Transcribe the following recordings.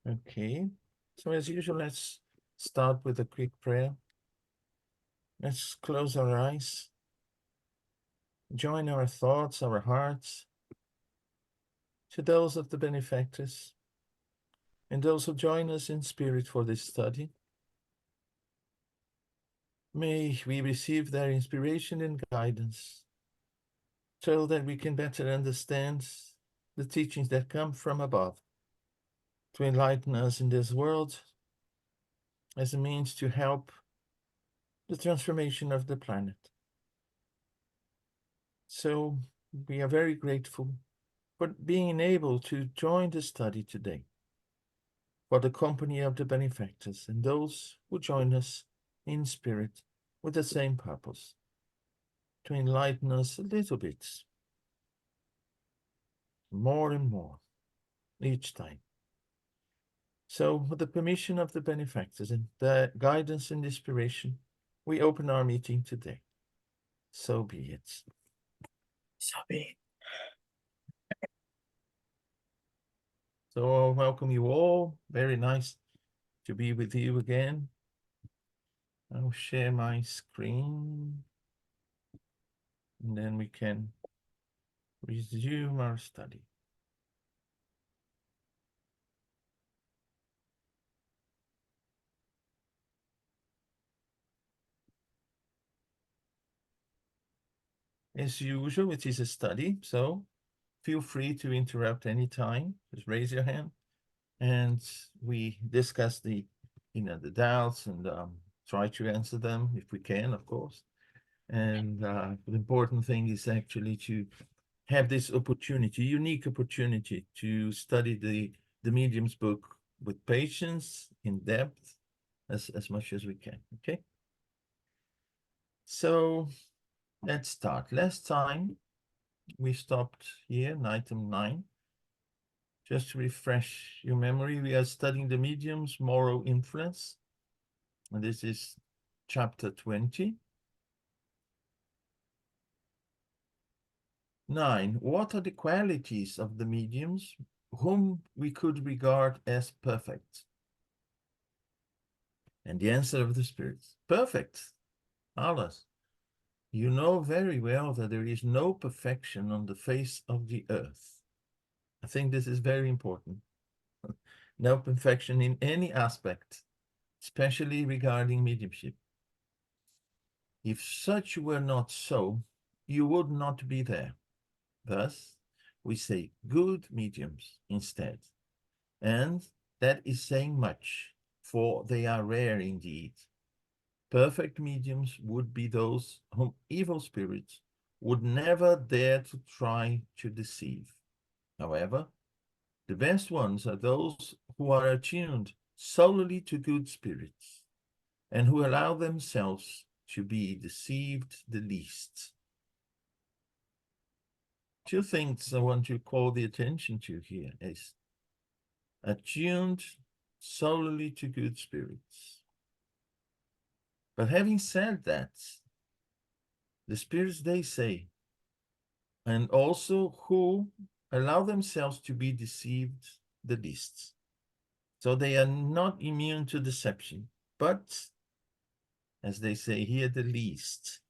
Okay, so as usual, let's start with a quick prayer. Let's close our eyes, join our thoughts, our hearts to those of the benefactors and those who join us in spirit for this study. May we receive their inspiration and guidance so that we can better understand the teachings that come from above to enlighten us in this world as a means to help the transformation of the planet. So we are very grateful for being able to join the study today, for the company of the benefactors and those who join us in spirit with the same purpose, to enlighten us a little bit, more and more, each time. So, with the permission of the benefactors and their guidance and inspiration, we open our meeting today. So be it. So be it. So, welcome you all. Very nice to be with you again. I'll share my screen and then we can resume our study. As usual, it is a study, so feel free to interrupt anytime. Just raise your hand and we discuss the doubts and try to answer them if we can, of course. And the important thing is actually to have this opportunity, unique opportunity to study the medium's book with patience, in depth, as much as we can. Okay. So let's start. Last time we stopped here in item 9. Just to refresh your memory, we are studying the medium's moral influence. And this is chapter 20. 9. What are the qualities of the mediums whom we could regard as perfect? And the answer of the spirits, perfect. Alles. You know very well that there is no perfection on the face of the earth. I think this is very important. No perfection in any aspect, especially regarding mediumship. If such were not so, you would not be there. Thus, we say good mediums instead. And that is saying much, for they are rare indeed. Perfect mediums would be those whom evil spirits would never dare to try to deceive. However, the best ones are those who are attuned solely to good spirits and who allow themselves to be deceived the least. Two things I want to call the attention to here is attuned solely to good spirits. But having said that, the spirits, they say, and also who allow themselves to be deceived the least. So they are not immune to deception, but, as they say here, the least.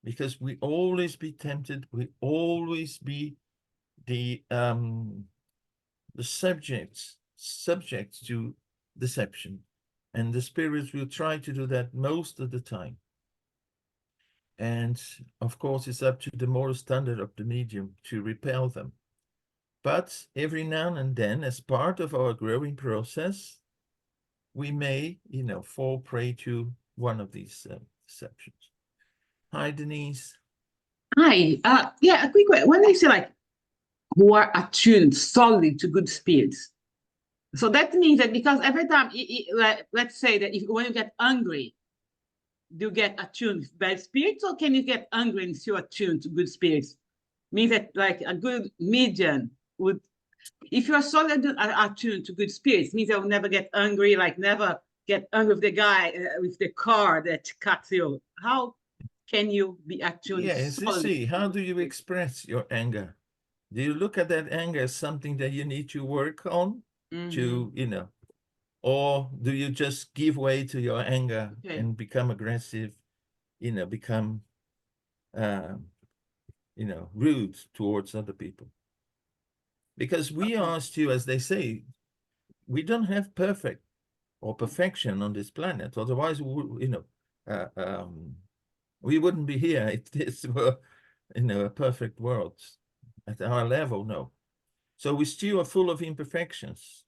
Because we always be tempted, we always be the subjects to deception. And the spirits will try to do that most of the time. And of course, it's up to the moral standard of the medium to repel them. But every now and then, as part of our growing process, we may, fall prey to one of these deceptions. Hi, Denise. Hi. Yeah, a quick question. When they say like who are attuned solely to good spirits, so that means that because every time, let's say that if when you get angry, do you get attuned with bad spirits, or can you get angry and still attuned to good spirits? Means that like a good medium would, if you are solely attuned to good spirits, means I will never get angry, like never get angry with the guy with the car that cuts you. How can you be attuned Yes, you solely? see, how do you express your anger? Do you look at that anger as something that you need to work on? to, you know, or do you just give way to your anger and become aggressive, you know, become, you know, rude towards other people? Because we are still, as they say, we don't have perfect or perfection on this planet. Otherwise, we, you know, we wouldn't be here if this were, you know, a perfect world at our level. No. So we still are full of imperfections.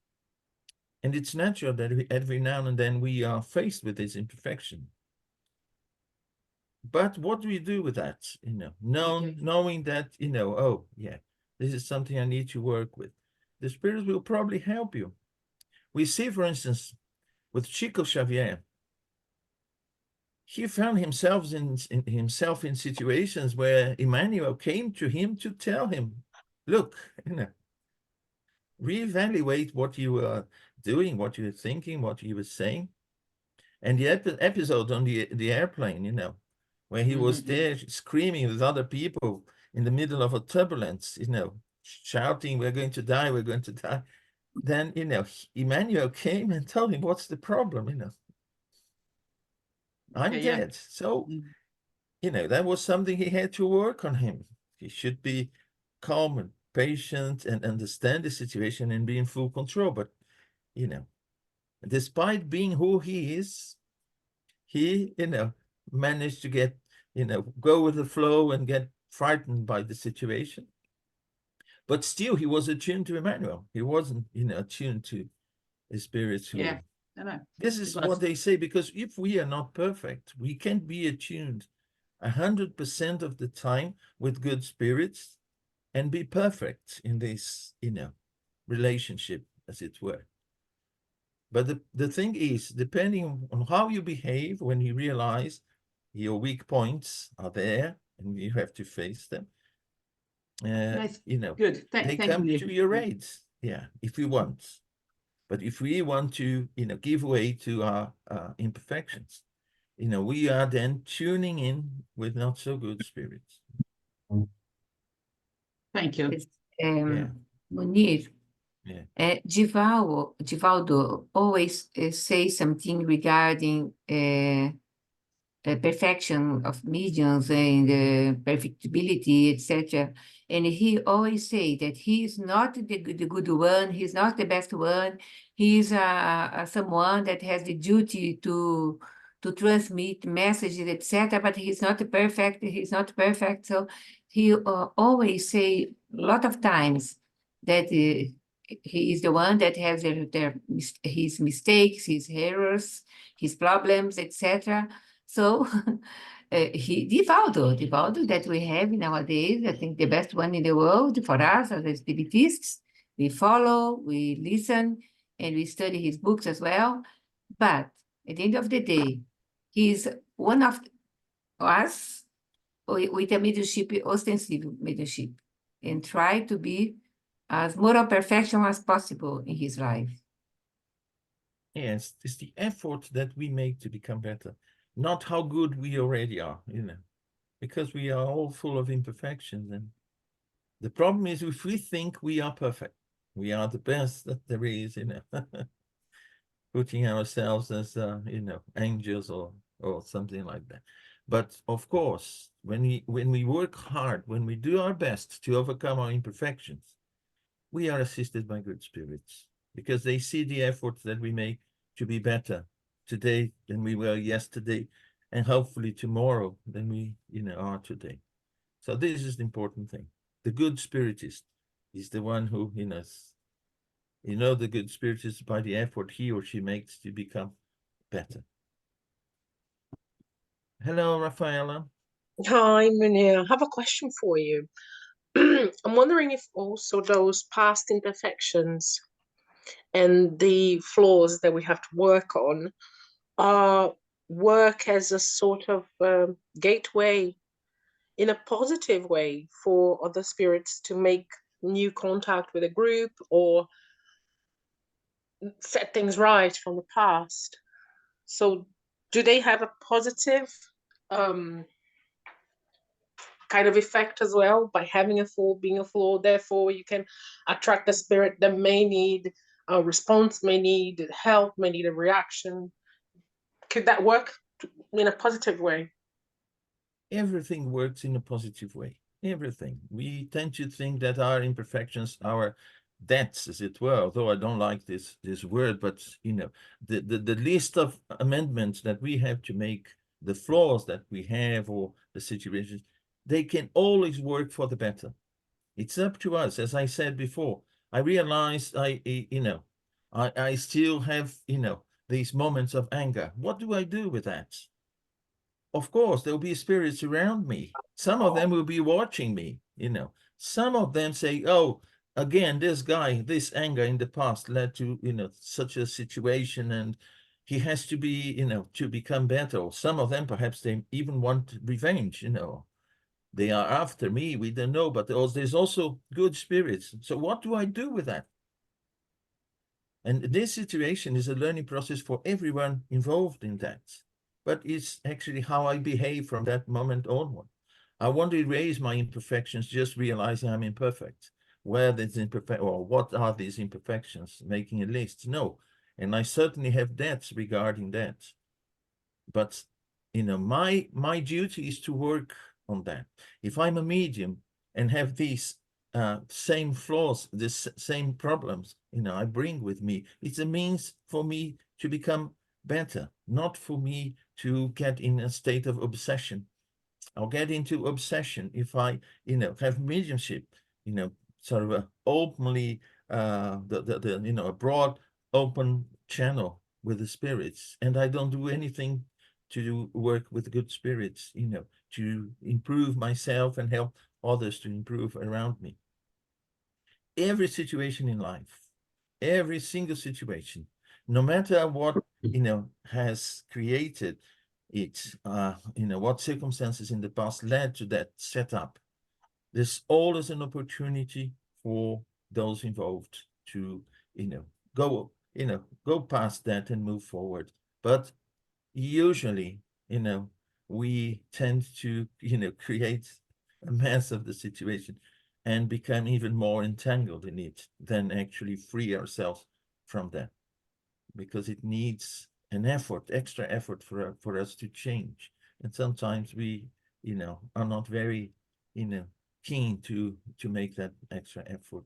And it's natural that every now and then we are faced with this imperfection. But what do we do with that? You know, knowing that, you know, oh, yeah, this is something I need to work with. The Spirit will probably help you. We see, for instance, with Chico Xavier, he found himself in situations where Emmanuel came to him to tell him, look, you know, reevaluate what you are doing, what you were thinking, what you were saying. And the episode on the airplane, you know, where he was there screaming with other people in the middle of a turbulence, you know, shouting, we're going to die, we're going to die. Then, you know, Emmanuel came and told him, what's the problem, you know? I'm dead. So, you know, that was something he had to work on him. He should be calm and patient and understand the situation and be in full control. But, you know, despite being who he is, he, you know, managed to get, you know, go with the flow and get frightened by the situation. But still, he was attuned to Emmanuel. He wasn't, you know, attuned to the spirits who... Yeah. This is what they say, because if we are not perfect, we can't be attuned 100% of the time with good spirits and be perfect in this, you know, relationship, as it were. But the thing is, depending on how you behave, when you realize your weak points are there and you have to face them, you know, they come to your aid. Yeah, if you want. But if we want to, you know, give way to our imperfections, you know, we are then tuning in with not so good spirits. Thank you. Munir, Divaldo always says something regarding perfection of mediums and perfectibility, etc. And he always say that he is not the good one, he's not the best one, he's someone that has the duty to transmit messages, etc. But he's not perfect. So he always say a lot of times that he is the one that has his mistakes, his errors, his problems, etc. So Divaldo that we have nowadays, I think the best one in the world for us as Spiritists. We follow, we listen, and we study his books as well. But at the end of the day, he's one of us with a mediumship, ostensive mediumship, and try to be as moral perfection as possible in his life. Yes, it's the effort that we make to become better, not how good we already are, you know, because we are all full of imperfections. And the problem is, if we think we are perfect, we are the best that there is, you know, putting ourselves as, you know, angels or something like that. But of course, when we work hard, when we do our best to overcome our imperfections, we are assisted by good spirits, because they see the efforts that we make to be better today than we were yesterday, and hopefully tomorrow than we, you know, are today. So this is the important thing. The good spiritist is the one who, you know, the good spiritist by the effort he or she makes to become better. Hello, Rafaela. Hi, Munir. I have a question for you. I'm wondering if also those past imperfections and the flaws that we have to work on work as a sort of gateway in a positive way for other spirits to make new contact with a group or set things right from the past. So do they have a positive kind of effect as well by having a flaw, being a flaw? Therefore, you can attract a spirit that may need a response, may need help, may need a reaction. Could that work in a positive way? Everything works in a positive way. Everything. We tend to think that our imperfections, our debts, as it were, although I don't like this word, but you know, the list of amendments that we have to make, the flaws that we have, or the situations, they can always work for the better. It's up to us. As I said before, I realized I still have, these moments of anger. What do I do with that? Of course, there'll be spirits around me. Some of them will be watching me, Some of them say, oh, again, this guy, this anger in the past led to, such a situation, and he has to be, to become better. Or some of them, perhaps they even want revenge, They are after me, we don't know, but there's also good spirits. So what do I do with that? And this situation is a learning process for everyone involved in that. But it's actually how I behave from that moment onward. I want to erase my imperfections, just realizing I'm imperfect. Where there's or what are these imperfections? Making a list? No. And I certainly have debts regarding that. But my duty is to work on that. If I'm a medium and have these same flaws, the same problems, I bring with me, it's a means for me to become better, not for me to get in a state of obsession. I'll get into obsession if I, have mediumship, sort of a openly, a broad, open channel with the spirits, and I don't do anything to work with good spirits, to improve myself and help others to improve around me. Every situation in life, every single situation, no matter what, has created it, what circumstances in the past led to that setup, there's always an opportunity for those involved to, go past that and move forward. But usually, we tend to, create a mess of the situation and become even more entangled in it than actually free ourselves from that, because it needs an effort, extra effort for us to change. And sometimes we, are not very, keen to make that extra effort.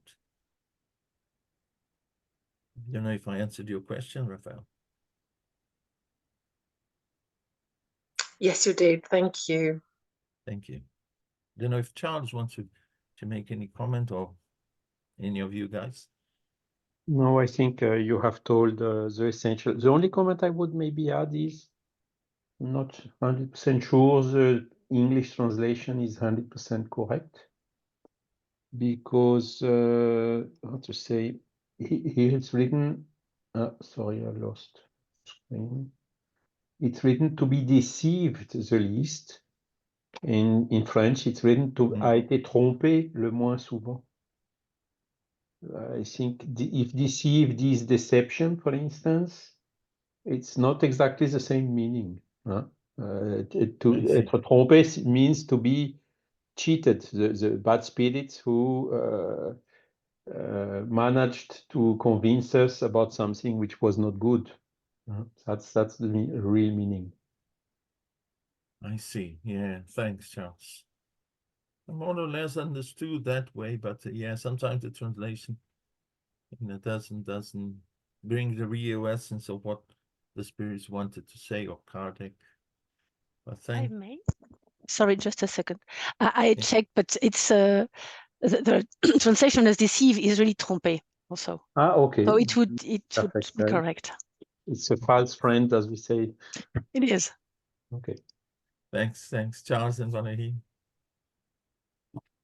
I don't know if I answered your question, Raphael. Yes, you did. Thank you. Thank you. I don't know if Charles wants to make any comment, or any of you guys. No, I think you have told the essential. The only comment I would maybe add is, I'm not 100% sure the English translation is 100% correct, because how to say, here it's written, sorry, I lost screen. It's written to be deceived the least. In French, it's written to a été trompé le moins souvent. I think if deceived is deception, for instance, it's not exactly the same meaning. Être trompé means to be cheated. The bad spirits who managed to convince us about something which was not good. That's the real meaning. I see. Yeah, thanks, Charles. I more or less understood that way, but yeah, sometimes the translation, doesn't bring the real essence of what the spirits wanted to say, or Kardec. But I may. Sorry, just a second. I checked, but it's the translation as deceive is really tromper also. Okay. So it would be correct. It's a false friend, as we say. It is. Okay. Thanks, Charles and Valerie.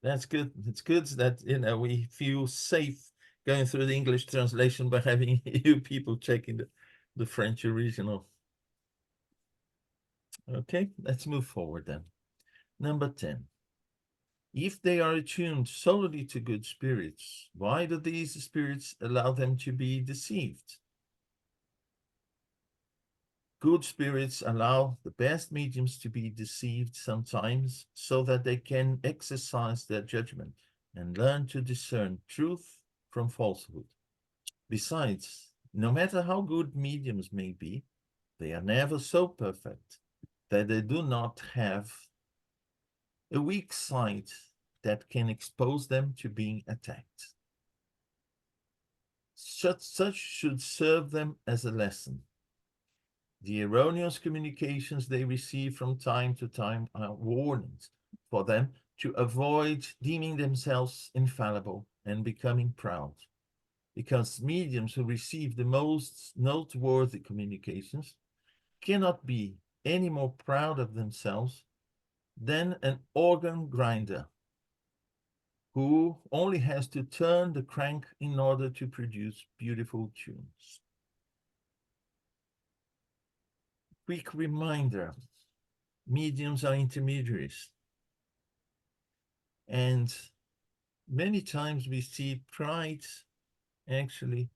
That's good. It's good that we feel safe going through the English translation by having you people checking the French original. Okay, let's move forward then. Number 10. If they are attuned solely to good spirits, why do these spirits allow them to be deceived? Good spirits allow the best mediums to be deceived sometimes, so that they can exercise their judgment and learn to discern truth from falsehood. Besides, no matter how good mediums may be, they are never so perfect that they do not have a weak side that can expose them to being attacked. Such should serve them as a lesson. The erroneous communications they receive from time to time are warnings for them to avoid deeming themselves infallible and becoming proud. Because mediums who receive the most noteworthy communications cannot be any more proud of themselves than an organ grinder who only has to turn the crank in order to produce beautiful tunes. Quick reminder, mediums are intermediaries. And many times we see pride actually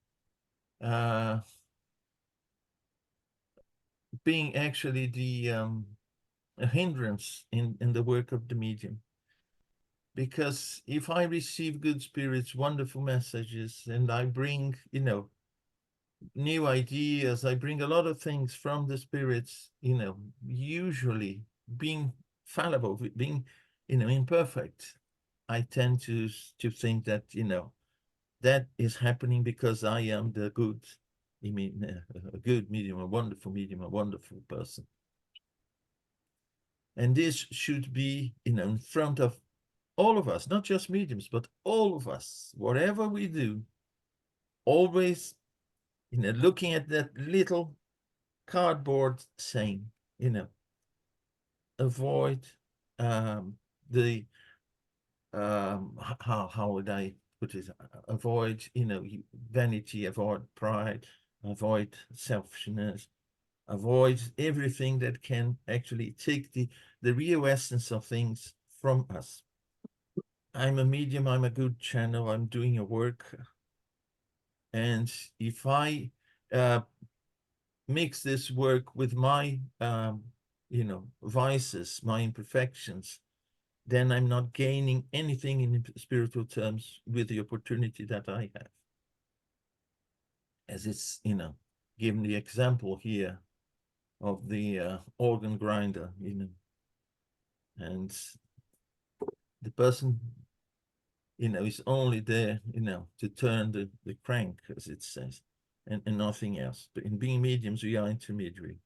being actually the a hindrance in the work of the medium. Because if I receive good spirits, wonderful messages, and I bring, you know, new ideas, I bring a lot of things from the spirits, you know, usually being fallible, being, you know, imperfect, I tend to think that, you know, that is happening because I am the good, I mean, a good medium, a wonderful person. And this should be, you know, in front of all of us, not just mediums, but all of us, whatever we do, always, you know, looking at that little cardboard saying, you know, avoid the, how would I put it? Avoid, you know, vanity, avoid pride, avoid selfishness, avoid everything that can actually take the real essence of things from us. I'm a medium, I'm a good channel, I'm doing a work. And if I mix this work with my, you know, vices, my imperfections, then I'm not gaining anything in spiritual terms with the opportunity that I have. As it's, you know, given the example here of the organ grinder, you know, and the person, you know, is only there, you know, to turn the crank, as it says, and nothing else. But in being mediums, we are intermediary.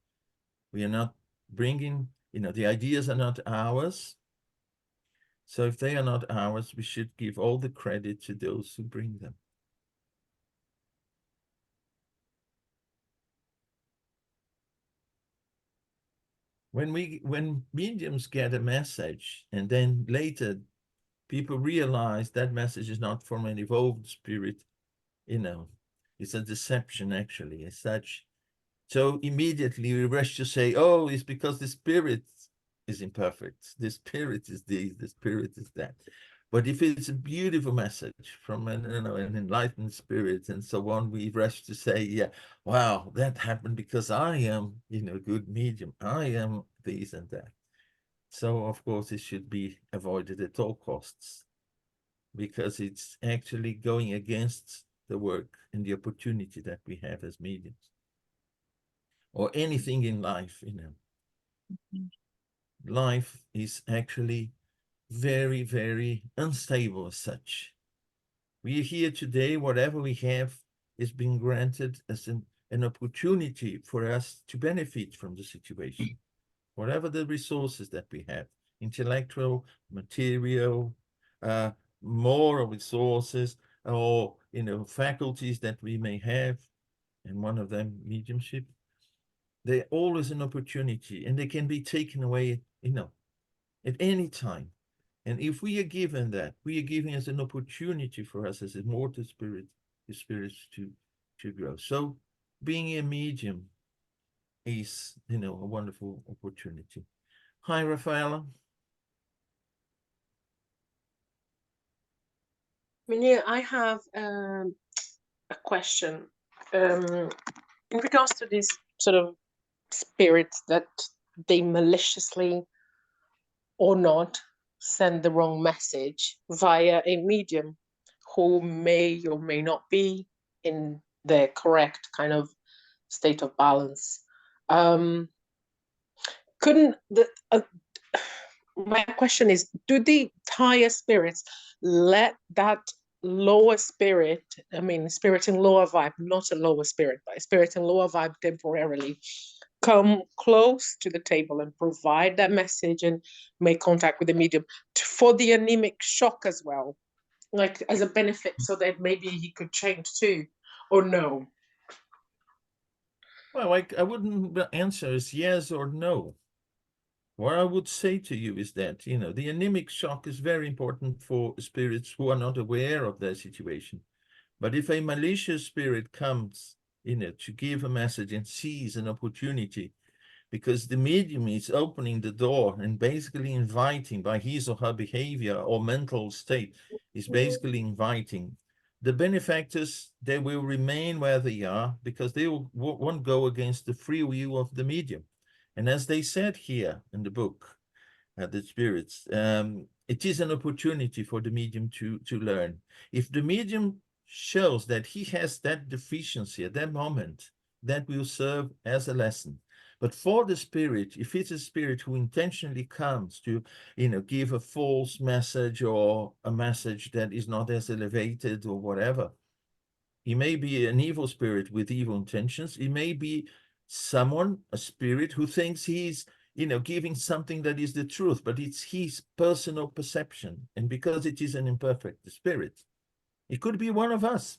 We are not bringing, you know, the ideas are not ours. So if they are not ours, we should give all the credit to those who bring them. When mediums get a message and then later people realize that message is not from an evolved spirit, you know, it's a deception actually as such. So immediately we rush to say, oh, it's because the spirit is imperfect. The spirit is this, the spirit is that. But if it's a beautiful message from an, you know, an enlightened spirit and so on, we rush to say, yeah, wow, that happened because I am, you know, good medium. I am this and that. So of course it should be avoided at all costs because it's actually going against the work and the opportunity that we have as mediums. Or anything in life, you know. Life is actually very, very unstable as such. We are here today, whatever we have is being granted as an opportunity for us to benefit from the situation. Whatever the resources that we have, intellectual, material, moral resources, or, you know, faculties that we may have, and one of them mediumship, they're always an opportunity and they can be taken away, you know, at any time. And if we are given that, we are giving as an opportunity for us as immortal spirits to grow. So being a medium is, you know, a wonderful opportunity. Hi, Rafaela. Meneer, I have a question. In regards to these sort of spirits that they maliciously or not send the wrong message via a medium who may or may not be in the correct kind of state of balance. Couldn't the my question is, do the higher spirits let that lower spirit, I mean, spirit in lower vibe, not a lower spirit, but a spirit in lower vibe temporarily, come close to the table and provide that message and make contact with the medium for the anemic shock as well, like as a benefit, so that maybe he could change too, or no? Well, I wouldn't answer as yes or no. What I would say to you is that, you know, the anemic shock is very important for spirits who are not aware of their situation. But if a malicious spirit comes, you know, to give a message and sees an opportunity, because the medium is opening the door and basically inviting by his or her behavior or mental state, is basically inviting. The benefactors, they will remain where they are because they won't go against the free will of the medium. And as they said here in the book, the spirits, it is an opportunity for the medium to learn. If the medium shows that he has that deficiency at that moment, that will serve as a lesson. But for the spirit, if it's a spirit who intentionally comes to, you know, give a false message or a message that is not as elevated or whatever, he may be an evil spirit with evil intentions. He may be someone, a spirit who thinks he's, you know, giving something that is the truth, but it's his personal perception. And because it is an imperfect spirit, it could be one of us.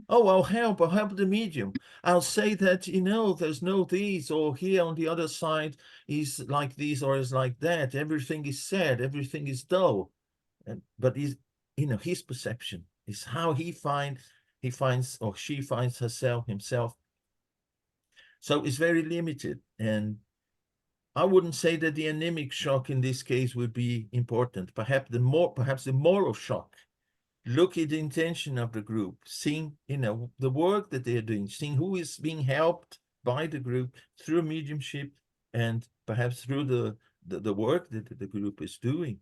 Oh, I'll help the medium. I'll say that, you know, there's no this, or here on the other side is like this or is like that. Everything is said, everything is dull. But is, you know, his perception is how he finds or she finds himself. So it's very limited. And I wouldn't say that the anemic shock in this case would be important. Perhaps the moral shock. Look at the intention of the group, seeing, you know, the work that they're doing, seeing who is being helped by the group through mediumship and perhaps through the work that the group is doing,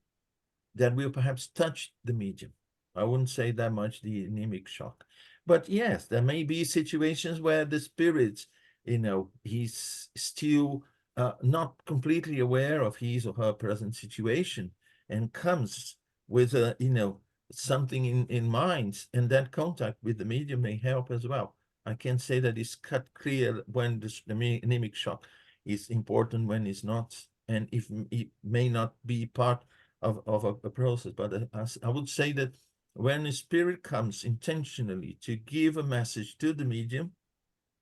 that will perhaps touch the medium. I wouldn't say that much the anemic shock. But yes, there may be situations where the spirit, you know, he's still not completely aware of his or her present situation and comes with a, you know, something in mind, and that contact with the medium may help as well. I can't say that it's cut clear when the anemic shock is important, when it's not, and if it may not be part of a process. But I would say that when a spirit comes intentionally to give a message to the medium,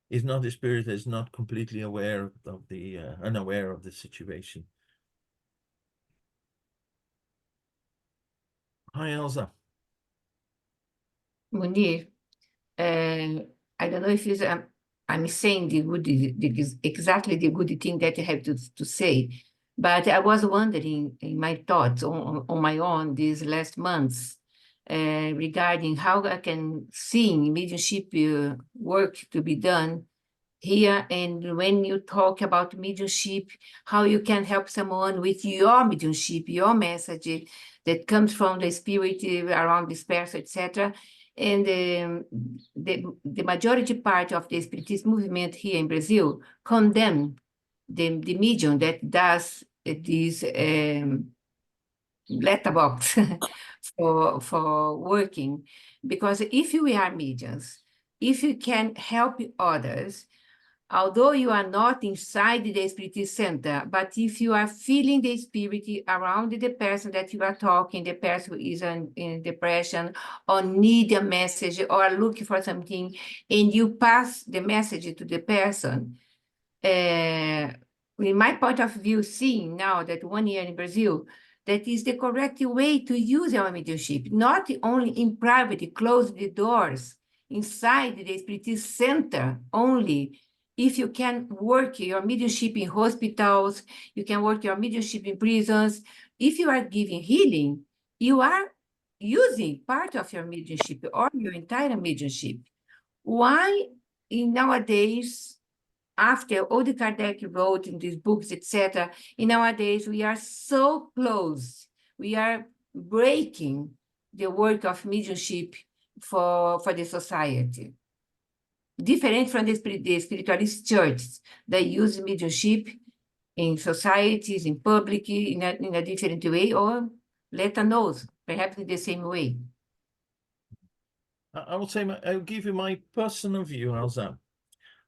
is not a spirit that is not completely aware of the unaware of the situation. Hi, Elsa. Munir, I don't know if it's, I'm saying exactly the good thing that you have to say, but I was wondering in my thoughts on my own these last months regarding how I can see mediumship work to be done here, and when you talk about mediumship, how you can help someone with your mediumship, your message that comes from the spirit around this person, etc. And the majority part of the spiritist movement here in Brazil condemn the medium that does this letterbox for working, because if we are mediums, if you can help others, although you are not inside the spiritist center, but if you are feeling the spirit around the person that you are talking, the person who is in depression or need a message or looking for something, and you pass the message to the person, in my point of view, seeing now that 1 year in Brazil, that is the correct way to use our mediumship, not only in private, close the doors, inside the spiritist center only. If you can work your mediumship in hospitals, you can work your mediumship in prisons. If you are giving healing, you are using part of your mediumship or your entire mediumship. Why nowadays, after all the Kardec wrote in these books, etc., nowadays we are so close, we are breaking the work of mediumship for the society? different from the spiritualist churches that use mediumship in societies, in public, in a different way, or let us know, perhaps in the same way. I will say, I'll give you my personal view, how's that?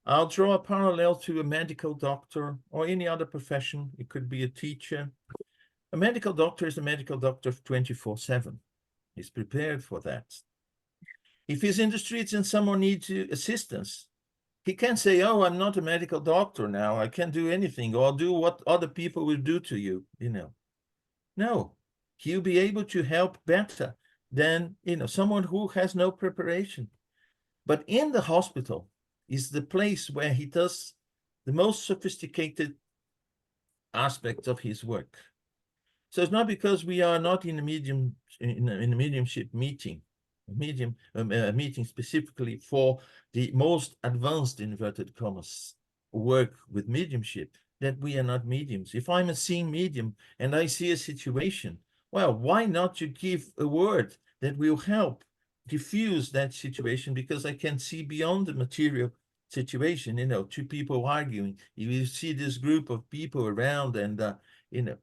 I'll draw a parallel to a medical doctor or any other profession. It could be a teacher. A medical doctor is a medical doctor 24/7. He's prepared for that. If he's in the streets and someone needs assistance, he can't say, oh, I'm not a medical doctor now. I can't do anything, or do what other people will do to you, you know. No, he'll be able to help better than, you know, someone who has no preparation. But in the hospital is the place where he does the most sophisticated aspects of his work. So it's not because we are not in a mediumship meeting, a meeting specifically for the most advanced, inverted commas, work with mediumship, that we are not mediums. If I'm a seeing medium and I see a situation, well, why not to give a word that will help diffuse that situation, because I can see beyond the material situation, you know, two people arguing. You see this group of people around and, you know,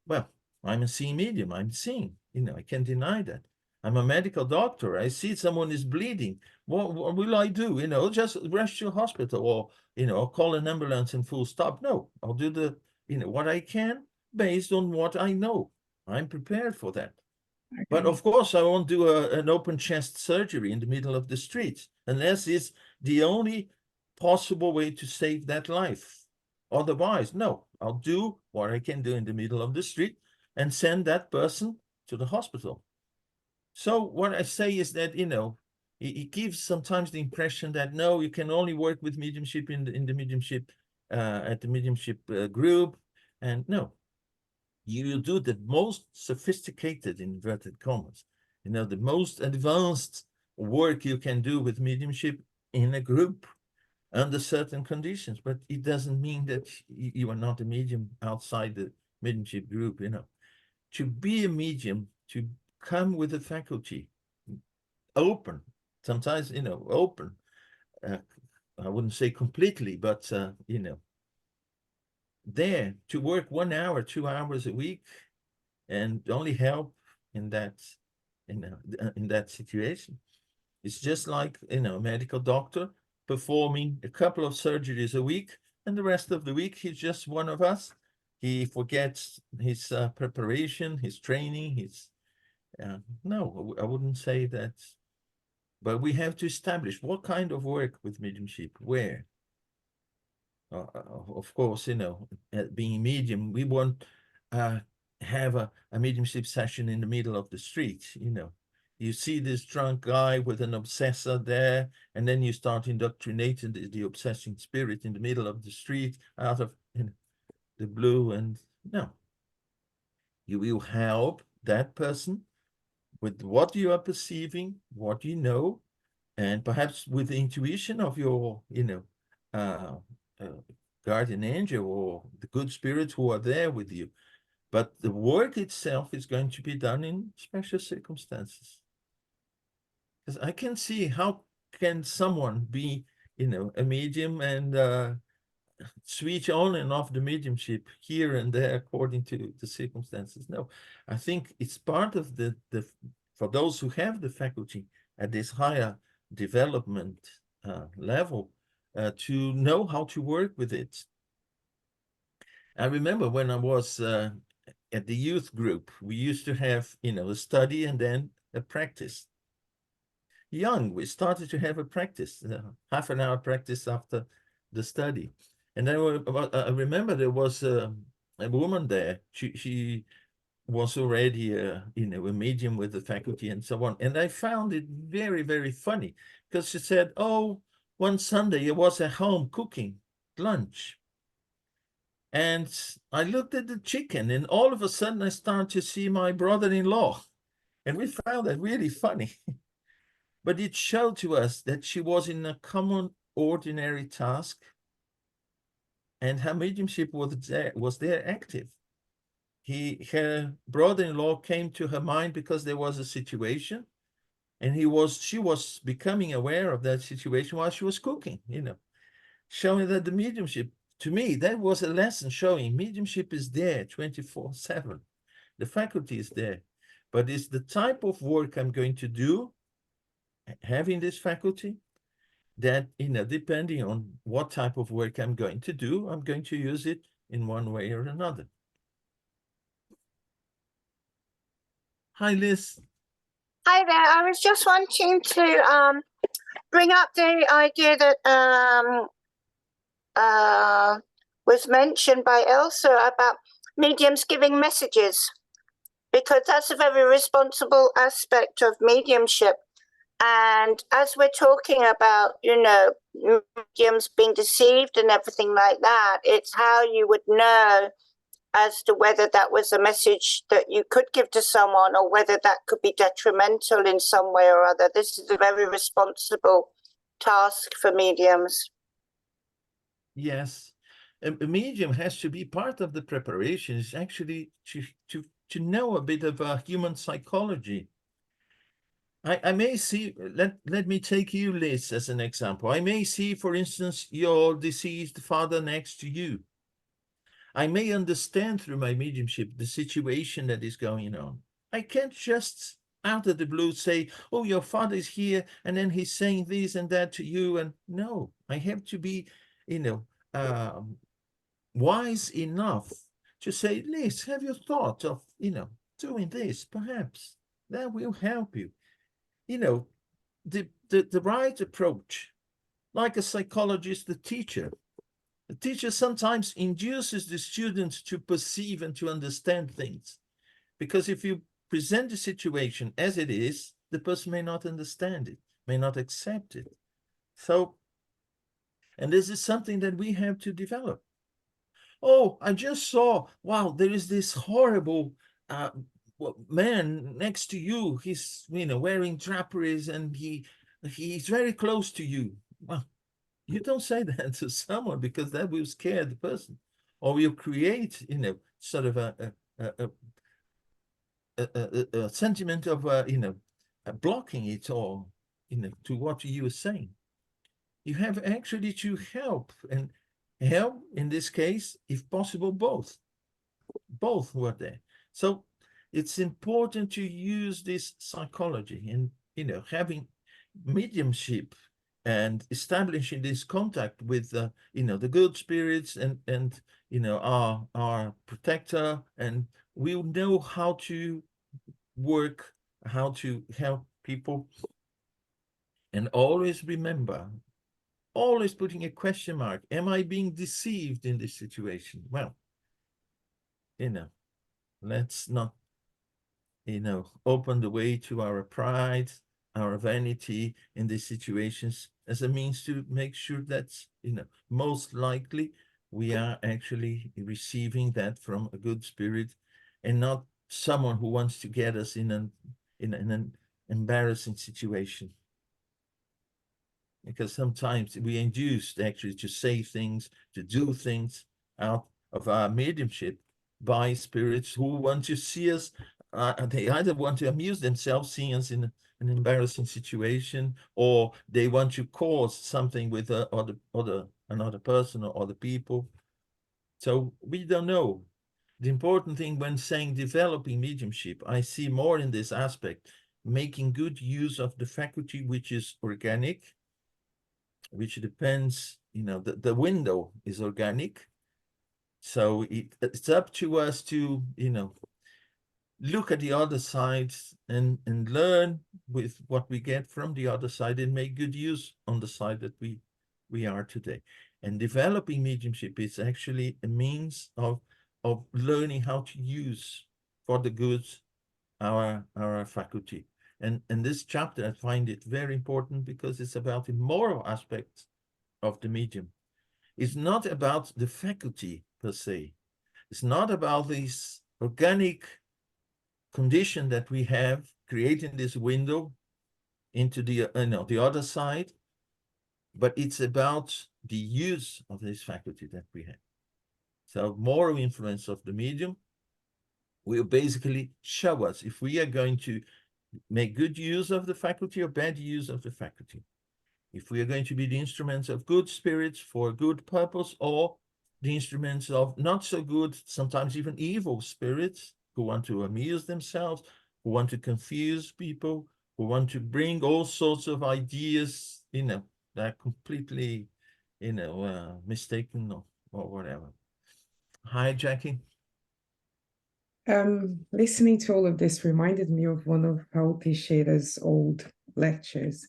well, I'm a seeing medium, I'm seeing, you know, I can't deny that. I'm a medical doctor, I see someone is bleeding. What will I do? You know, just rush to a hospital, or, you know, call an ambulance and full stop. No, I'll do the, you know, what I can based on what I know. I'm prepared for that. But of course, I won't do an open chest surgery in the middle of the street, unless it's the only possible way to save that life. Otherwise, no, I'll do what I can do in the middle of the street and send that person to the hospital. So what I say is that, you know, it gives sometimes the impression that, no, you can only work with mediumship in the mediumship, at the mediumship group. And no, you do the most sophisticated, inverted commas, you know, the most advanced work you can do with mediumship in a group under certain conditions. But it doesn't mean that you are not a medium outside the mediumship group, you know. To be a medium, to come with a faculty, open, sometimes, you know, open, I wouldn't say completely, but, you know, there to work 1 hour, 2 hours a week, and only help in that, you know, in that situation. It's just like, you know, a medical doctor performing a couple of surgeries a week, and the rest of the week, he's just one of us. He forgets his preparation, his training, his, no, I wouldn't say that. But we have to establish what kind of work with mediumship, where. Of course, you know, being medium, we won't have a mediumship session in the middle of the street, you know. You see this drunk guy with an obsessor there, and then you start indoctrinating the obsessing spirit in the middle of the street out of, you know, the blue. And no, you will help that person with what you are perceiving, what you know, and perhaps with the intuition of your, you know, guardian angel or the good spirits who are there with you. But the work itself is going to be done in special circumstances. Because I can see, how can someone be, you know, a medium and switch on and off the mediumship here and there according to the circumstances? No, I think it's part of the for those who have the faculty at this higher development level, to know how to work with it. I remember when I was at the youth group, we used to have, you know, a study and then a practice. Young, we started to have a practice, half an hour practice after the study. And then I remember there was a woman there. She was already, you know, a medium with the faculty and so on. And I found it very, very funny, because she said, oh, one Sunday I was at home cooking lunch. And I looked at the chicken, and all of a sudden I started to see my brother-in-law. And we found that really funny. But it showed to us that she was in a common, ordinary task, and her mediumship was there active. Her brother-in-law came to her mind because there was a situation, And she was becoming aware of that situation while she was cooking, showing that the mediumship, to me, that was a lesson showing mediumship is there 24/7. The faculty is there, but it's the type of work I'm going to do, having this faculty, that, depending on what type of work I'm going to do, I'm going to use it in one way or another. Hi, Liz. Hi there. I was just wanting to bring up the idea that was mentioned by Elsa about mediums giving messages, because that's a very responsible aspect of mediumship. And as we're talking about, mediums being deceived and everything like that, it's how you would know as to whether that was a message that you could give to someone or whether that could be detrimental in some way or other. This is a very responsible task for mediums. Yes. A medium has to be part of the preparation, is actually to know a bit of human psychology. I may see, let me take you, Liz, as an example. I may see, for instance, your deceased father next to you. I may understand through my mediumship the situation that is going on. I can't just out of the blue say, oh, your father is here, and then he's saying this and that to you. And no, I have to be, wise enough to say, Liz, have you thought of, doing this? Perhaps that will help you. The right approach, like a psychologist, the teacher sometimes induces the students to perceive and to understand things. Because if you present the situation as it is, the person may not understand it, may not accept it. So, and this is something that we have to develop. Oh, I just saw, wow, there is this horrible man next to you. He's, wearing draperies and he's very close to you. Well, you don't say that to someone, because that will scare the person, or will create, sort of a sentiment of, blocking it all, to what you are saying. You have actually to help, and help in this case, if possible, both were there. So it's important to use this psychology and, having mediumship and establishing this contact with the good spirits and our protector, and we'll know how to work, how to help people. And always remember, always putting a question mark, am I being deceived in this situation? Well, let's not open the way to our pride, our vanity in these situations, as a means to make sure that, most likely we are actually receiving that from a good spirit, and not someone who wants to get us in an embarrassing situation. Because sometimes we induced actually to say things, to do things out of our mediumship by spirits who want to see us. They either want to amuse themselves seeing us in an embarrassing situation, or they want to cause something with another person or other people. So we don't know. The important thing when saying developing mediumship, I see more in this aspect, making good use of the faculty which is organic, which depends, the window is organic. So it's up to us to, look at the other side and learn with what we get from the other side, and make good use on the side that we are today. And developing mediumship is actually a means of learning how to use for the good our faculty. And this chapter, I find it very important, because it's about the moral aspects of the medium. It's not about the faculty per se. It's not about this organic condition that we have, creating this window into the other side, but it's about the use of this faculty that we have. So moral influence of the medium will basically show us if we are going to make good use of the faculty or bad use of the faculty. If we are going to be the instruments of good spirits for a good purpose, or the instruments of not so good, sometimes even evil spirits who want to amuse themselves, who want to confuse people, who want to bring all sorts of ideas, that are completely, mistaken or whatever. Hi, Jackie. Listening to all of this reminded me of one of Paul Teixeira's old lectures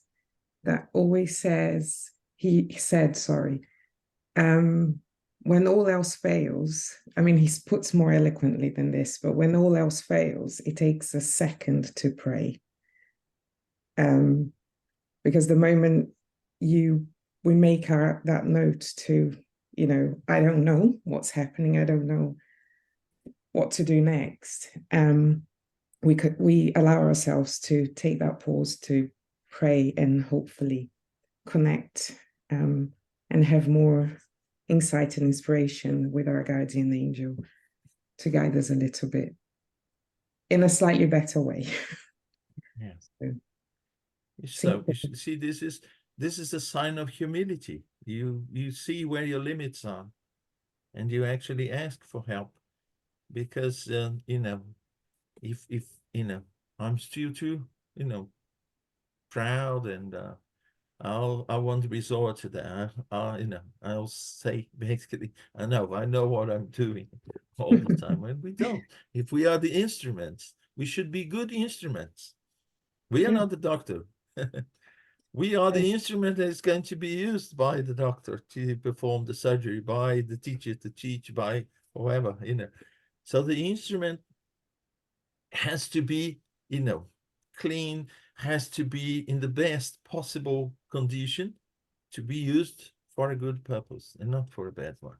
that always says, he said, when all else fails, I mean, he puts more eloquently than this, but when all else fails, it takes a second to pray. Because the moment we make that note to, I don't know what's happening, I don't know what to do next. We allow ourselves to take that pause to pray and hopefully connect and have more insight and inspiration with our guardian angel to guide us a little bit in a slightly better way. Yeah. So you see, this is a sign of humility. You see where your limits are, and you actually ask for help, because if I'm still too proud, and I won't resort to that. I'll say basically, I know what I'm doing all the time, and we don't. If we are the instruments, we should be good instruments. We are not the doctor. We are the instrument that is going to be used by the doctor to perform the surgery, by the teacher to teach, by whoever, So the instrument has to be, clean, has to be in the best possible condition to be used for a good purpose and not for a bad one.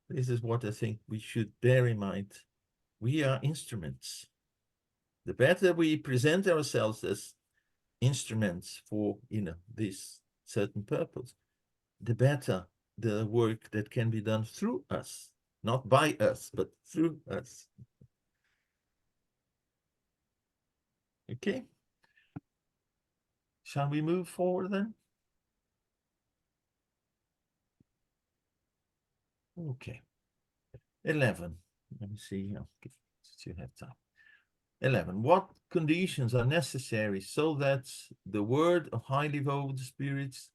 This is what I think we should bear in mind. We are instruments. The better we present ourselves as instruments for, this certain purpose, the better the work that can be done through us, not by us, but through us. Okay. Shall we move forward then? Okay. 11. Let me see here. To have time. 11. What conditions are necessary so that the word of highly evolved spirits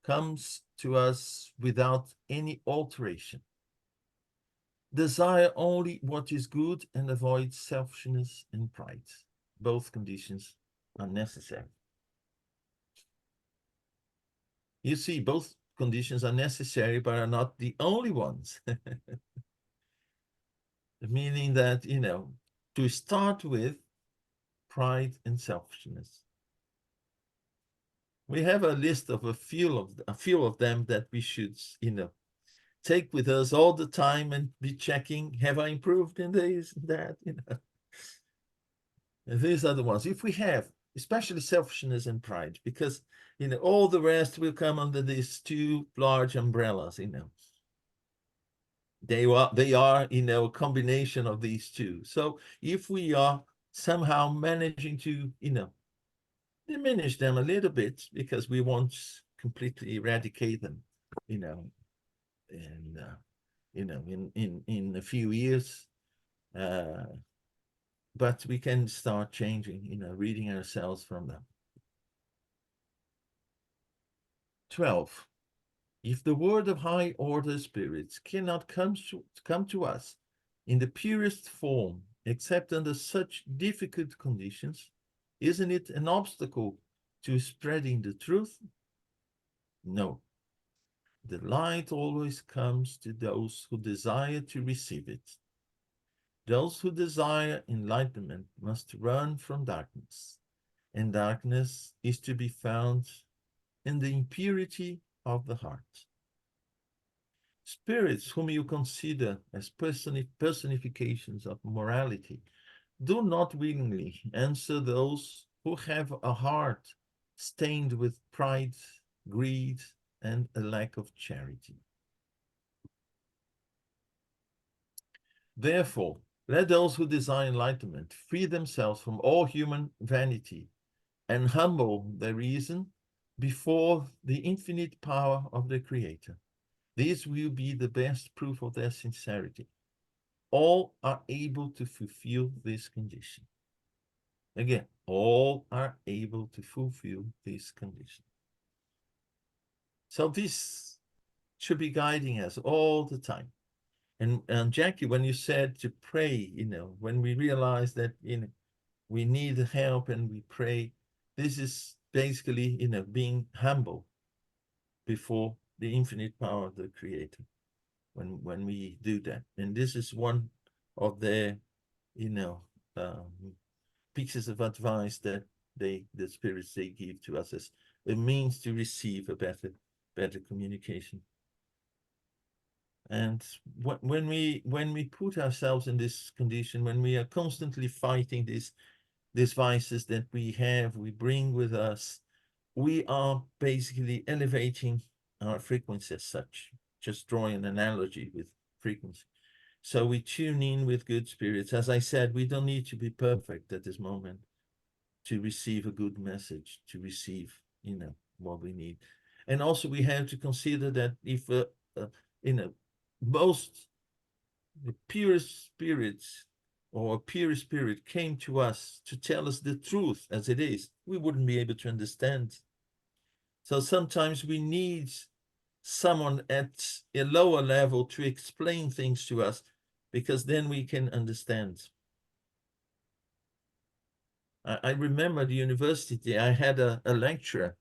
comes to us without any alteration? Desire only what is good and avoid selfishness and pride. Both conditions are necessary. You see, both conditions are necessary, but are not the only ones. Meaning that, to start with, pride and selfishness. We have a list of a few of them that we should, take with us all the time and be checking, have I improved in this and that, And these are the ones. If we have, especially selfishness and pride, because, all the rest will come under these two large umbrellas, They are, a combination of these two. So if we are somehow managing to, diminish them a little bit, because we won't completely eradicate them, and in a few years, but we can start changing, reading ourselves from them. 12. If the word of high order spirits cannot come to us in the purest form, except under such difficult conditions, isn't it an obstacle to spreading the truth? No. The light always comes to those who desire to receive it. Those who desire enlightenment must run from darkness, and darkness is to be found in the impurity of the heart. Spirits whom you consider as personifications of morality do not willingly answer those who have a heart stained with pride, greed, and a lack of charity. Therefore, Let those who desire enlightenment free themselves from all human vanity and humble their reason before the infinite power of the Creator. This will be the best proof of their sincerity. All are able to fulfill this condition. Again, all are able to fulfill this condition. So this should be guiding us all the time. And Jackie, when you said to pray, when we realize that, we need help and we pray, this is basically, being humble before the infinite power of the Creator when we do that. And this is one of the, pieces of advice that the spirits, they give to us as a means to receive a better communication. And when we put ourselves in this condition, when we are constantly fighting these vices that we bring with us, we are basically elevating our frequency as such. Just drawing an analogy with frequency. So we tune in with good spirits. As I said, we don't need to be perfect at this moment to receive a good message, to receive, what we need. And also we have to consider that if, most the purest spirits or a pure spirit came to us to tell us the truth as it is, we wouldn't be able to understand. So sometimes we need someone at a lower level to explain things to us, because then we can understand. I remember at the university, I had a lecturer.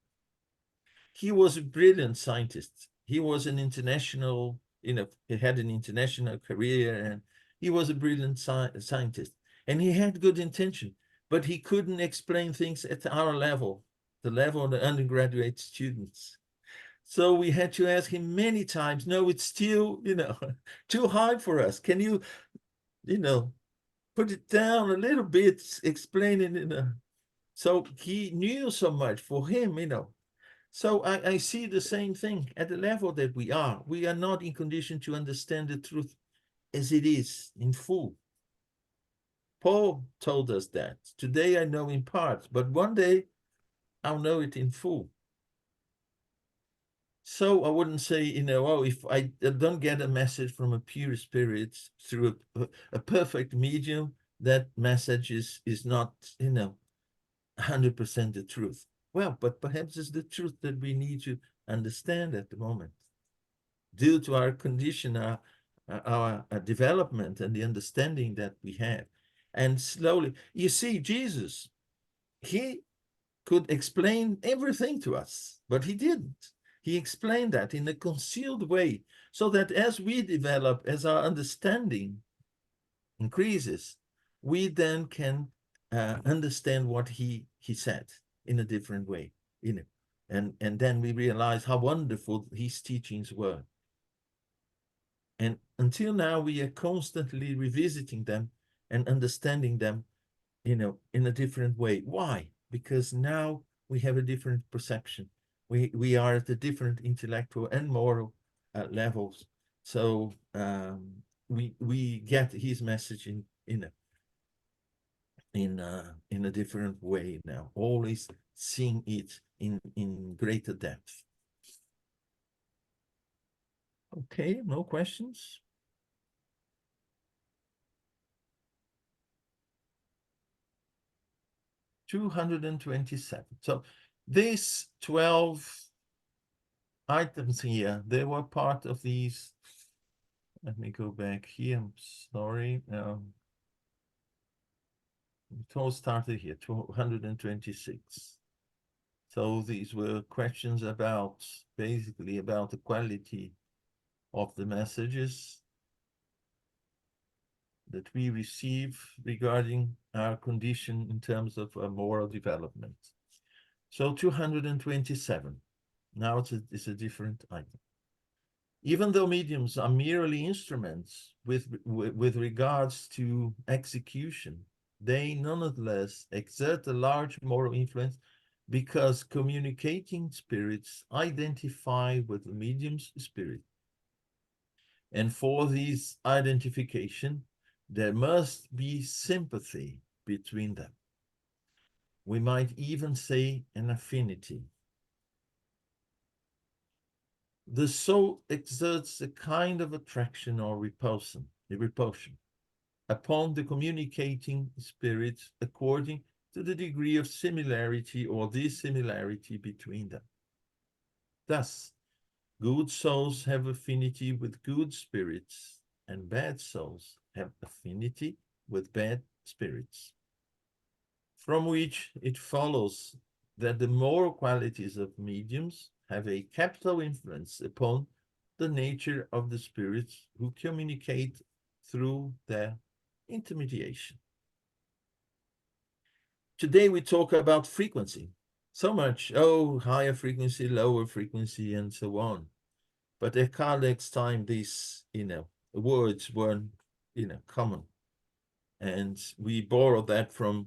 He was a brilliant scientist. He was an international, he had an international career, and he was a brilliant scientist. And he had good intention, but he couldn't explain things at our level, the level of the undergraduate students. So we had to ask him many times, no, it's still, too high for us. Can you, put it down a little bit, explain it, So he knew so much for him, So I see the same thing at the level that we are. We are not in condition to understand the truth as it is in full. Paul told us that. Today I know in part, but one day I'll know it in full. So I wouldn't say, if I don't get a message from a pure spirit through a perfect medium, that message is not, 100% the truth. Well, but perhaps it's the truth that we need to understand at the moment. Due to our condition, our development and the understanding that we have. And slowly, you see, Jesus, he could explain everything to us, but he didn't. He explained that in a concealed way, so that as we develop, as our understanding increases, we then can understand what he said in a different way, and then we realize how wonderful his teachings were. And until now, we are constantly revisiting them and understanding them, in a different way. Why? Because now we have a different perception. We are at a different intellectual and moral levels. So we get his message in a different way now, always seeing it in greater depth. Okay, no questions? $227. So these 12 items here, they were part of these. Let me go back here. I'm sorry. It all started here, 226. So these were questions basically about the quality of the messages that we receive regarding our condition in terms of moral development. So 227. Now it's a different item. Even though mediums are merely instruments with regards to execution, they nonetheless exert a large moral influence, because communicating spirits identify with the medium's spirit. And for this identification, There must be sympathy between them. We might even say an affinity. The soul exerts a kind of attraction or repulsion upon the communicating spirit according to the degree of similarity or dissimilarity between them. Thus, good souls have affinity with good spirits, and bad souls have affinity with bad spirits. From which it follows that the moral qualities of mediums have a capital influence upon the nature of the spirits who communicate through their intermediation. Today we talk about frequency. So much, oh, higher frequency, lower frequency, and so on. But at Kardec's time, these, words weren't, common. And we borrowed that from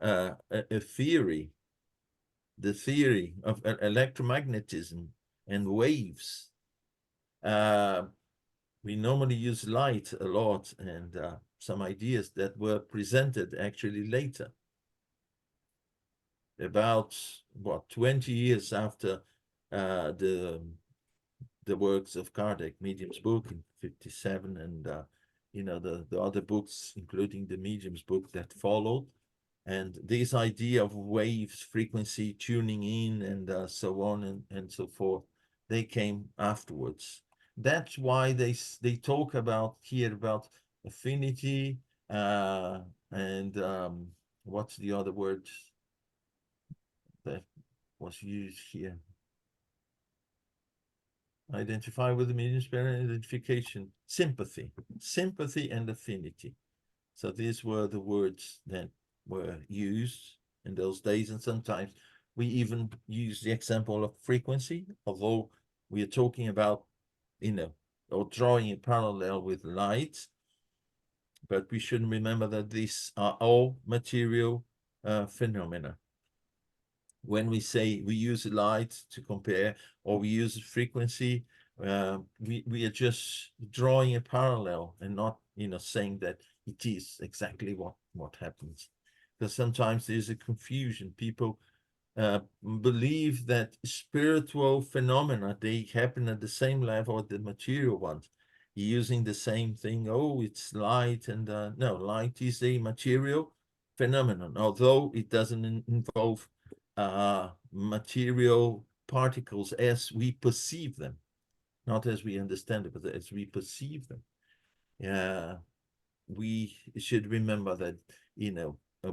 a theory, the theory of electromagnetism and waves. We normally use light a lot, and some ideas that were presented actually later. About, 20 years after the works of Kardec, Medium's book in 57, and the other books, including the Medium's book that followed. And this idea of waves, frequency, tuning in, and so on and so forth, they came afterwards. That's why they talk about here about affinity, and what's the other word that was used here? Identify with the medium spirit, identification, sympathy and affinity. So these were the words that were used in those days, and sometimes we even use the example of frequency, although we are talking about, or drawing a parallel with light. But we should remember that these are all material phenomena. When we say we use light to compare, or we use frequency, we are just drawing a parallel and not, saying that it is exactly what happens. Because sometimes there's a confusion. People believe that spiritual phenomena, they happen at the same level as the material ones, using the same thing. Oh, it's light, and no, light is a material phenomenon, although it doesn't involve material particles as we perceive them, not as we understand it, but as we perceive them. We should remember that,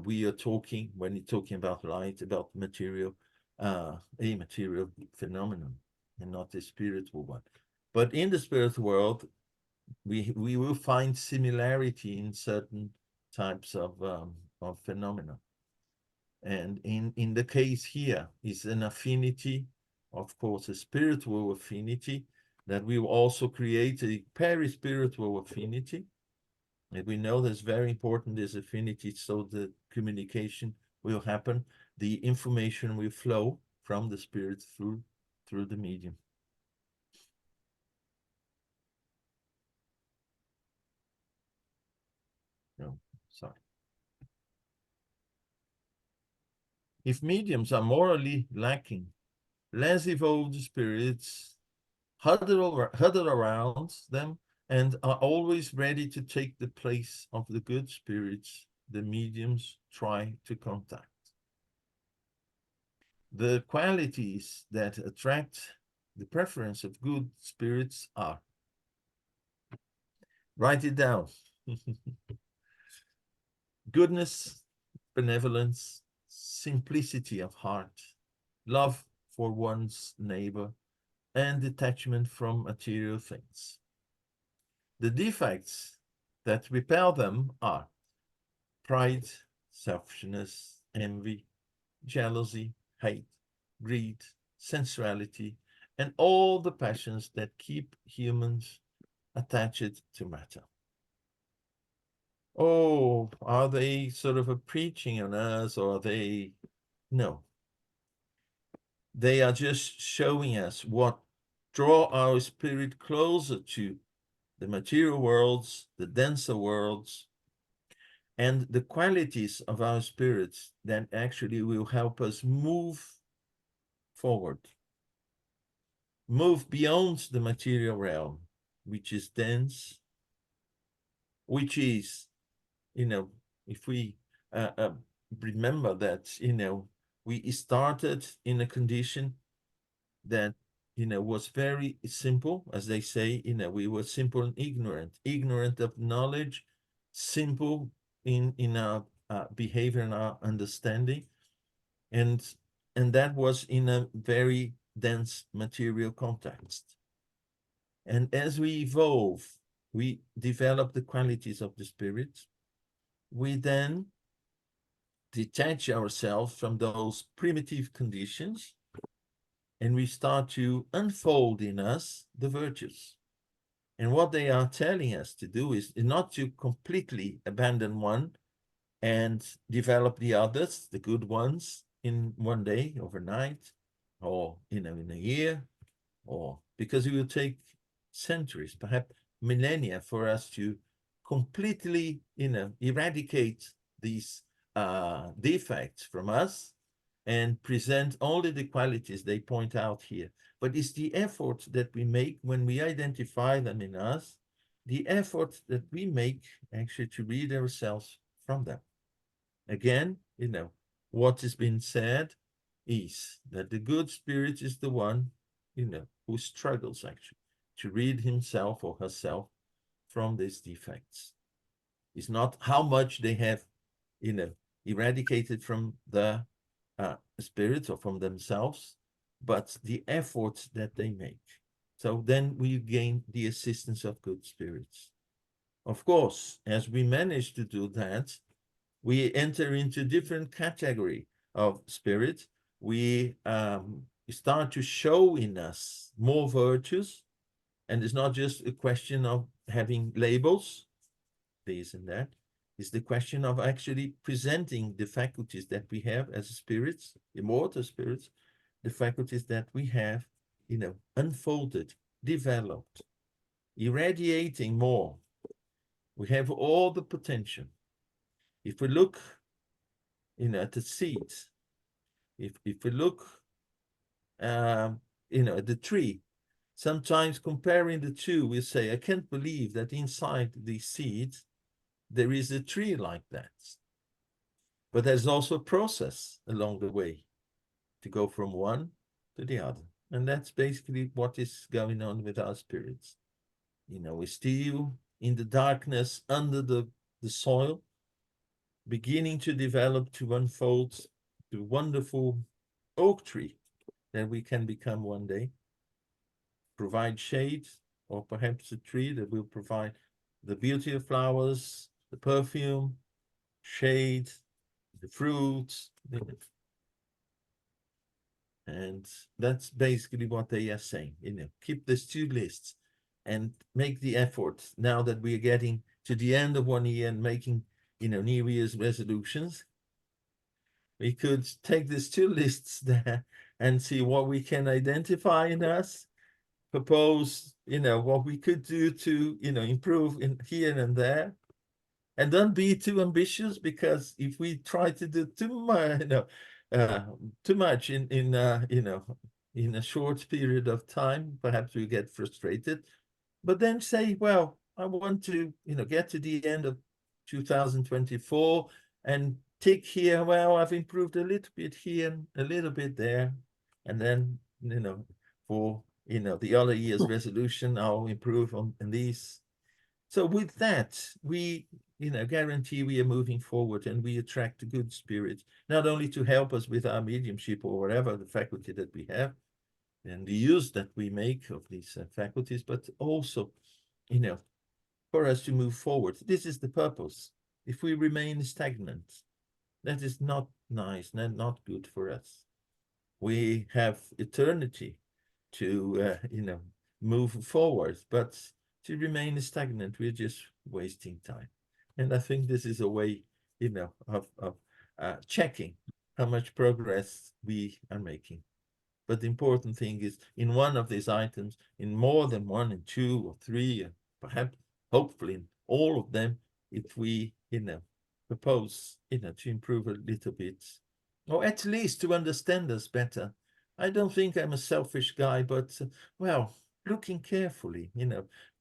we are talking, when you're talking about light, about material, a material phenomenon, and not a spiritual one. But in the spiritual world, we will find similarity in certain types of phenomena. And in the case here is an affinity, of course, a spiritual affinity, that we will also create a perispiritual affinity. And we know that's very important, this affinity, so the communication will happen. The information will flow from the spirit through the medium. No, sorry. If mediums are morally lacking, less evolved spirits huddle around them and are always ready to take the place of the good spirits the mediums try to contact. The qualities that attract the preference of good spirits are, write it down, goodness, benevolence, simplicity of heart, love for one's neighbor, and detachment from material things. The defects that repel them are pride, selfishness, envy, jealousy, hate, greed, sensuality, and all the passions that keep humans attached to matter. Oh, are they sort of a preaching on us, or are they? No. They are just showing us what draw our spirit closer to the material worlds, the denser worlds, and the qualities of our spirits that actually will help us move forward, move beyond the material realm, which is dense, which is, if we remember that, we started in a condition that, was very simple, as they say, we were simple and ignorant of knowledge, simple in our behavior and our understanding. And that was in a very dense material context. And as we evolve, we develop the qualities of the spirit. We then detach ourselves from those primitive conditions, and we start to unfold in us the virtues. And what they are telling us to do is not to completely abandon one and develop the others, the good ones, in one day, overnight, or in a year, or because it will take centuries, perhaps millennia, for us to completely, eradicate these defects from us and present only the qualities they point out here. But it's the effort that we make when we identify them in us, the effort that we make actually to rid ourselves from them. Again, what has been said is that the good spirit is the one, who struggles actually to rid himself or herself from these defects. It's not how much they have, eradicated from the spirits or from themselves, but the effort that they make. So then we gain the assistance of good spirits. Of course, as we manage to do that, we enter into different category of spirit. We start to show in us more virtues, and it's not just a question of having labels, this and that. It's the question of actually presenting the faculties that we have as spirits, immortal spirits, the faculties that we have, unfolded, developed, irradiating more. We have all the potential. If we look, at the seeds, if we look, at the tree, sometimes comparing the two, we say, I can't believe that inside these seeds, there is a tree like that. But there's also a process along the way to go from one to the other. And that's basically what is going on with our spirits. We're still in the darkness under the soil, beginning to develop, to unfold the wonderful oak tree that we can become one day, provide shade, or perhaps a tree that will provide the beauty of flowers, the perfume, shade, the fruits. And that's basically what they are saying, keep these two lists and make the effort now that we are getting to the end of 1 year and making, New Year's resolutions. We could take these two lists there and see what we can identify in us, propose, what we could do to, improve in here and there. And don't be too ambitious, because if we try to do too much in a short period of time, perhaps we get frustrated. But then say, well, I want to, get to the end of 2024 and tick here, well, I've improved a little bit here and a little bit there. And then, for, the other year's resolution, I'll improve on these. So with that, we, guarantee we are moving forward, and we attract good spirits, not only to help us with our mediumship or whatever the faculty that we have and the use that we make of these faculties, but also, for us to move forward. This is the purpose. If we remain stagnant, that is not nice, not good for us. We have eternity to, move forward, but to remain stagnant, we're just wasting time. And I think this is a way, of checking how much progress we are making. But the important thing is, in one of these items, in more than one and two or three, perhaps, hopefully, in all of them, if we, propose, to improve a little bit, or at least to understand us better. I don't think I'm a selfish guy, but well, looking carefully,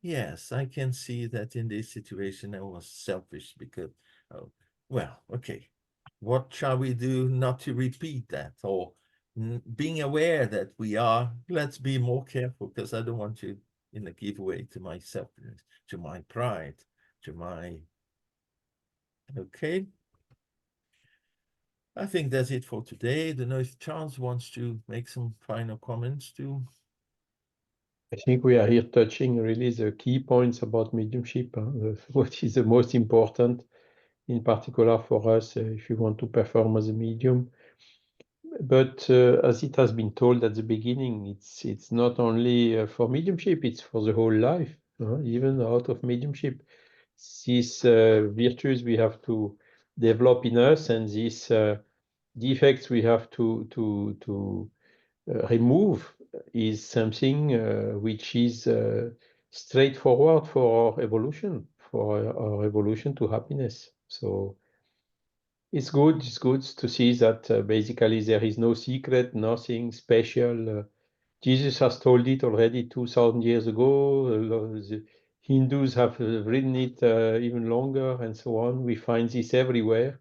yes, I can see that in this situation I was selfish because, well, okay, what shall we do not to repeat that? Or being aware that we are, let's be more careful, because I don't want to, give way to my selfishness, to my pride, to my, okay. I think that's it for today. I don't know if Charles wants to make some final comments too. I think we are here touching really the key points about mediumship, what is the most important, in particular for us, if you want to perform as a medium. But as it has been told at the beginning, it's not only for mediumship, it's for the whole life, even out of mediumship. These virtues we have to develop in us, and these defects we have to remove is something which is straightforward for our evolution, to happiness. So it's good to see that basically there is no secret, nothing special. Jesus has told it already 2,000 years ago. The Hindus have written it even longer, and so on. We find this everywhere.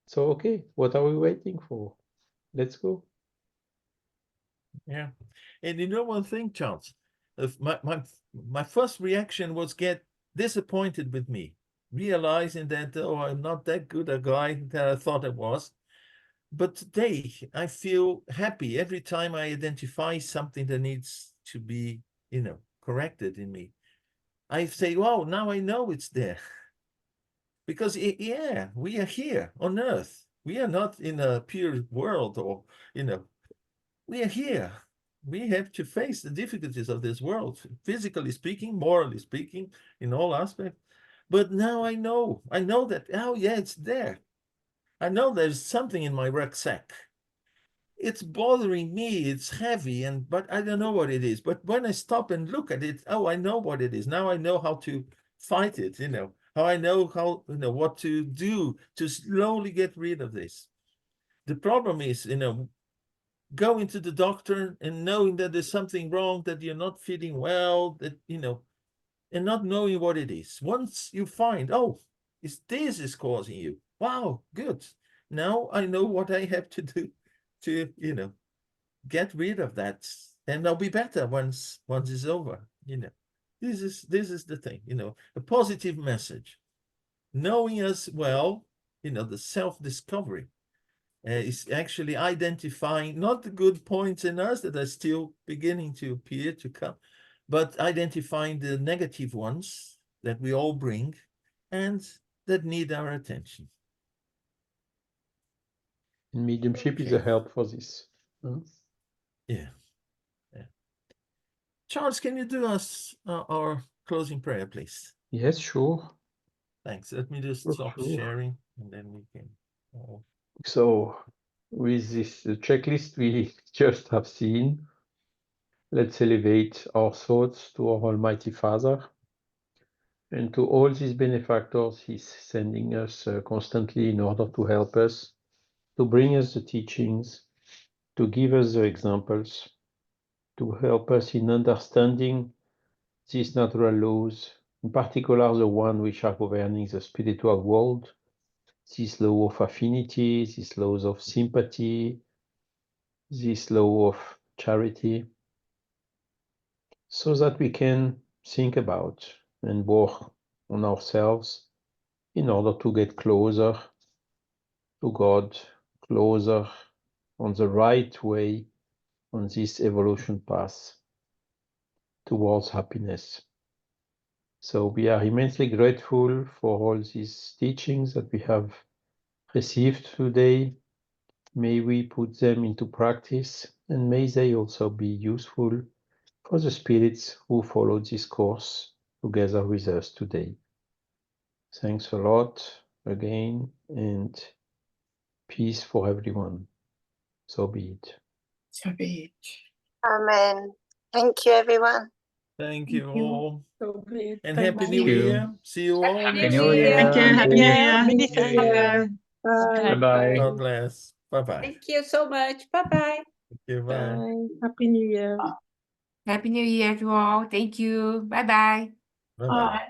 So, okay, what are we waiting for? Let's go. Yeah. And one thing, Charles, my first reaction was get disappointed with me, realizing that, I'm not that good a guy that I thought I was. But today I feel happy every time I identify something that needs to be, corrected in me. I say, wow, now I know it's there. Because, yeah, we are here on Earth. We are not in a pure world, or, we are here. We have to face the difficulties of this world, physically speaking, morally speaking, in all aspects. But now I know that, oh yeah, it's there. I know there's something in my rucksack. It's bothering me, it's heavy, but I don't know what it is. But when I stop and look at it, oh, I know what it is. Now I know how to fight it, how I know what to do to slowly get rid of this. The problem is, going to the doctor and knowing that there's something wrong, that you're not feeling well, that, and not knowing what it is. Once you find, oh, this is causing you. Wow, good. Now I know what I have to do to, get rid of that, and I'll be better once it's over. This is the thing, a positive message. Knowing us well, the self-discovery is actually identifying not the good points in us that are still beginning to appear to come, but identifying the negative ones that we all bring and that need our attention. And mediumship is a help for this. Yeah. Charles, can you do us our closing prayer, please? Yes, sure. Thanks. Let me just stop sharing, and then we can. So, with this checklist we just have seen, let's elevate our thoughts to our Almighty Father and to all these benefactors He's sending us constantly in order to help us, to bring us the teachings, to give us the examples, to help us in understanding these natural laws, in particular the one which are governing the spiritual world, this law of affinity, these laws of sympathy, this law of charity, so that we can think about and work on ourselves in order to get closer to God, closer on the right way on this evolution path towards happiness. So we are immensely grateful for all these teachings that we have received today. May we put them into practice, and may they also be useful for the spirits who followed this course together with us today. Thanks a lot again, and peace for everyone. So be it. So be it. Amen. Thank you, everyone. Thank you all. So great. And Thank Happy you. New Year. See you all Happy next New year. Year. Thank you. Happy New Year. Many Yeah, thanks. yeah. Bye. Bye-bye. God bless. Bye-bye. Thank you so much. Bye-bye. Thank you. Bye. Bye. Happy New Year. Happy New Year to all. Thank you. Bye-bye. Bye-bye.